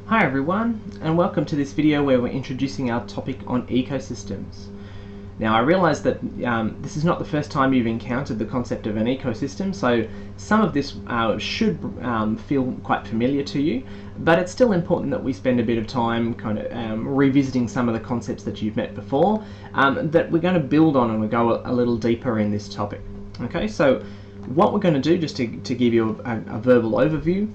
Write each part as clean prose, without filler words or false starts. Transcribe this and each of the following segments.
Hi everyone, and welcome to this video where we're introducing our topic on ecosystems. Now I realise that this is not the first time you've encountered the concept of an ecosystem, so some of this should feel quite familiar to you, but it's still important that we spend a bit of time kind of revisiting some of the concepts that you've met before, that we're going to build on and we'll go a little deeper in this topic. Okay, so what we're going to do, just to give you a verbal overview,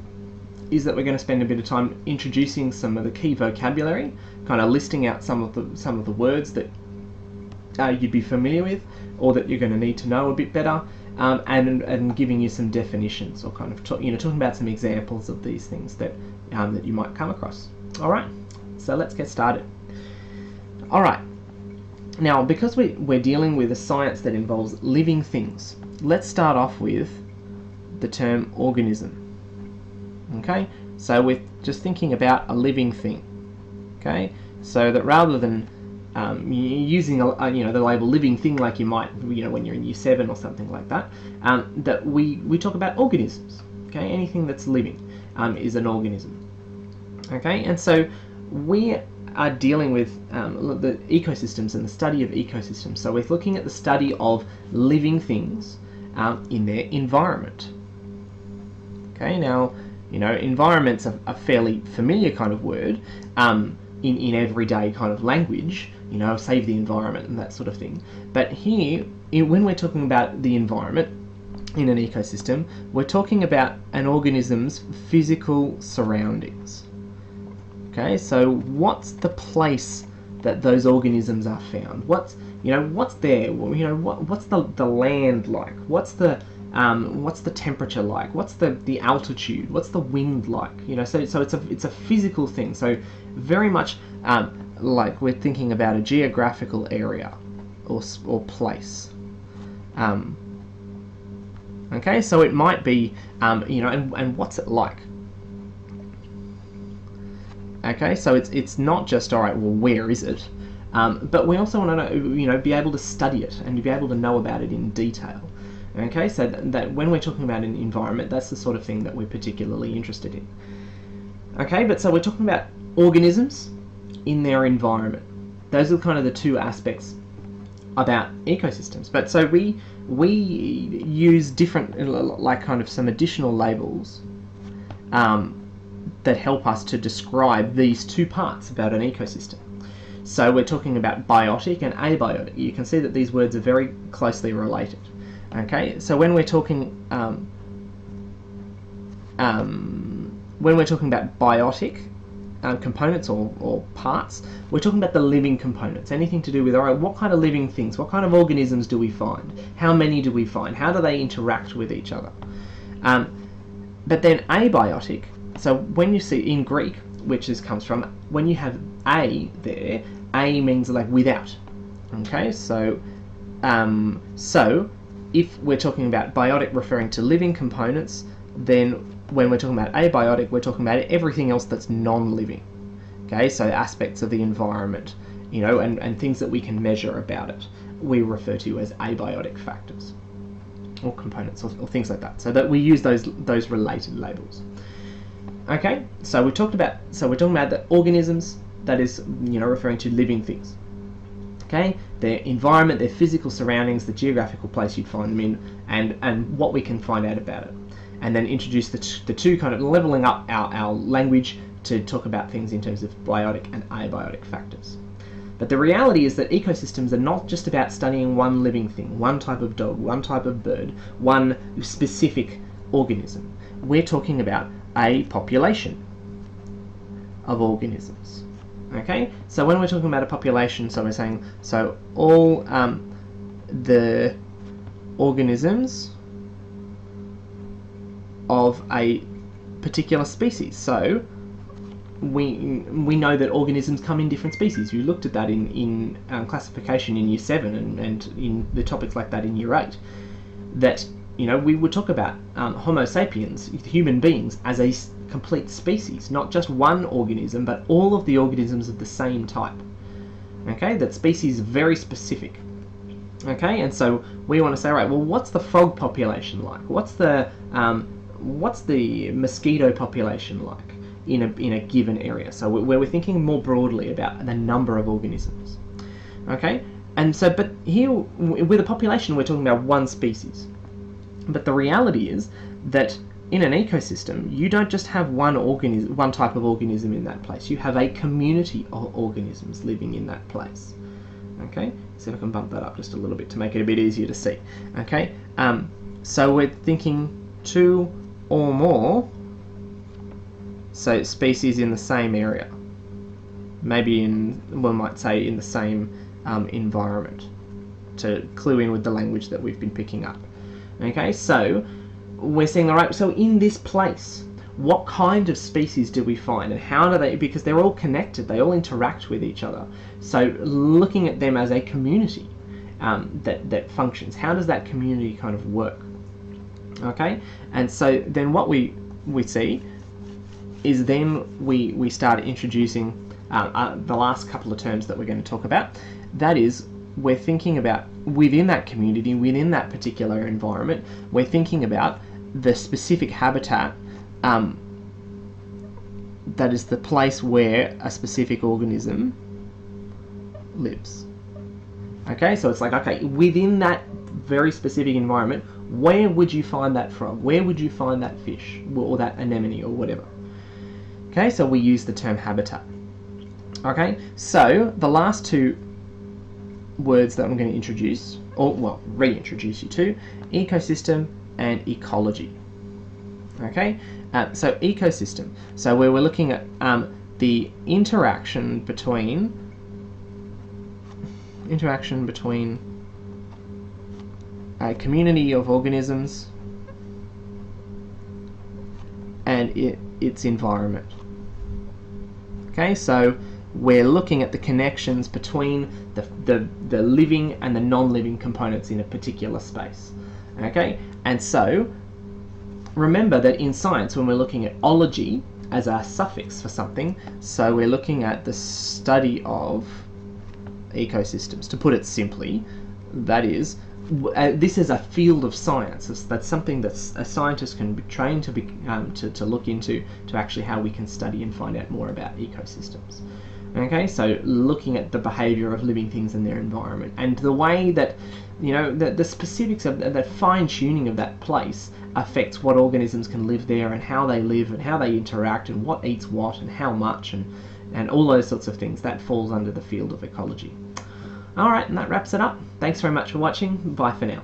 is that we're going to spend a bit of time introducing some of the key vocabulary, kind of listing out some of the words that you'd be familiar with, or that you're going to need to know a bit better, and giving you some definitions, or kind of talking about some examples of these things that that you might come across. All right, so let's get started. All right, now because we're dealing with a science that involves living things, let's start off with the term organism. Okay, so we're just thinking about a living thing. Okay, so that rather than using the label living thing like you might when you're in year 7 or something like that, that we talk about organisms. Okay, anything that's living is an organism. Okay, and so we are dealing with the ecosystems and the study of ecosystems. So we're looking at the study of living things in their environment. Okay, now environment's a fairly familiar kind of word in everyday kind of language, save the environment and that sort of thing. But here, when we're talking about the environment in an ecosystem, we're talking about an organism's physical surroundings. Okay, so what's the place that those organisms are found? What's there? What's the land like? What's the temperature like? What's the altitude? What's the wind like? So it's a physical thing. So very much like we're thinking about a geographical area or place. Okay, so it might be and what's it like? Okay, so it's not just alright. Well, where is it? But we also want to be able to study it and to be able to know about it in detail. Okay, so that when we're talking about an environment, that's the sort of thing that we're particularly interested in. Okay, but so we're talking about organisms in their environment. Those are kind of the two aspects about ecosystems. But so we use different, like kind of some additional labels that help us to describe these two parts about an ecosystem. So we're talking about biotic and abiotic. You can see that these words are very closely related. Okay, so when we're talking about biotic components or parts, we're talking about the living components. Anything to do with, alright, what kind of living things, what kind of organisms do we find? How many do we find? How do they interact with each other? But then abiotic, so when you see in Greek, which comes from, when you have a there, a means like without. Okay, so if we're talking about biotic referring to living components, then when we're talking about abiotic, we're talking about everything else that's non-living. Okay, so aspects of the environment, and things that we can measure about it, we refer to as abiotic factors, or components, or things like that. So that we use those related labels. Okay, so we're talking about the organisms, that is, referring to living things. Okay, their environment, their physical surroundings, the geographical place you'd find them in, and what we can find out about it. And then introduce the two, kind of leveling up our language to talk about things in terms of biotic and abiotic factors. But the reality is that ecosystems are not just about studying one living thing, one type of dog, one type of bird, one specific organism. We're talking about a population of organisms. Okay, so when we're talking about a population, so we're saying, so all the organisms of a particular species. So we know that organisms come in different species. You looked at that in classification in year 7 and in the topics like that in year 8. That we would talk about Homo sapiens, human beings, as a complete species, not just one organism, but all of the organisms of the same type. Okay, that species is very specific. Okay, and so we want to say, right, well, what's the frog population like? What's the mosquito population like? in a given area. So where we're thinking more broadly about the number of organisms. Okay, and so, but here with a population, we're talking about one species. But the reality is that in an ecosystem, you don't just have one type of organism in that place. You have a community of organisms living in that place. Okay, see if I can bump that up just a little bit to make it a bit easier to see. Okay, so we're thinking 2 or more, so species in the same area, maybe we might say in the same environment, to clue in with the language that we've been picking up. Okay, so we're seeing the right. So in this place, what kind of species do we find, and how do they? Because they're all connected, they all interact with each other. So looking at them as a community that functions. How does that community kind of work? Okay, and so then what we see is then we start introducing the last couple of terms that we're going to talk about. That is, we're thinking about within that community, within that particular environment, we're thinking about the specific habitat that is the place where a specific organism lives. Okay, so it's like, okay, within that very specific environment, where would you find that frog? Where would you find that fish or that anemone or whatever? Okay, so we use the term habitat. Okay, so the last 2 words that I'm going to introduce, or well, reintroduce you to, ecosystem and ecology. Okay, so ecosystem. So where we're looking at the interaction between a community of organisms and its environment. Okay, so we're looking at the connections between the living and the non-living components in a particular space. Okay, and so remember that in science, when we're looking at ology as a suffix for something, so we're looking at the study of ecosystems. To put it simply, that is, this is a field of science. That's something that a scientist can be trained to look into, to actually how we can study and find out more about ecosystems. Okay, so looking at the behavior of living things in their environment, and the way that, you know, the specifics of the fine-tuning of that place affects what organisms can live there, and how they live, and how they interact, and what eats what, and how much, and all those sorts of things. That falls under the field of ecology. Alright, and that wraps it up. Thanks very much for watching. Bye for now.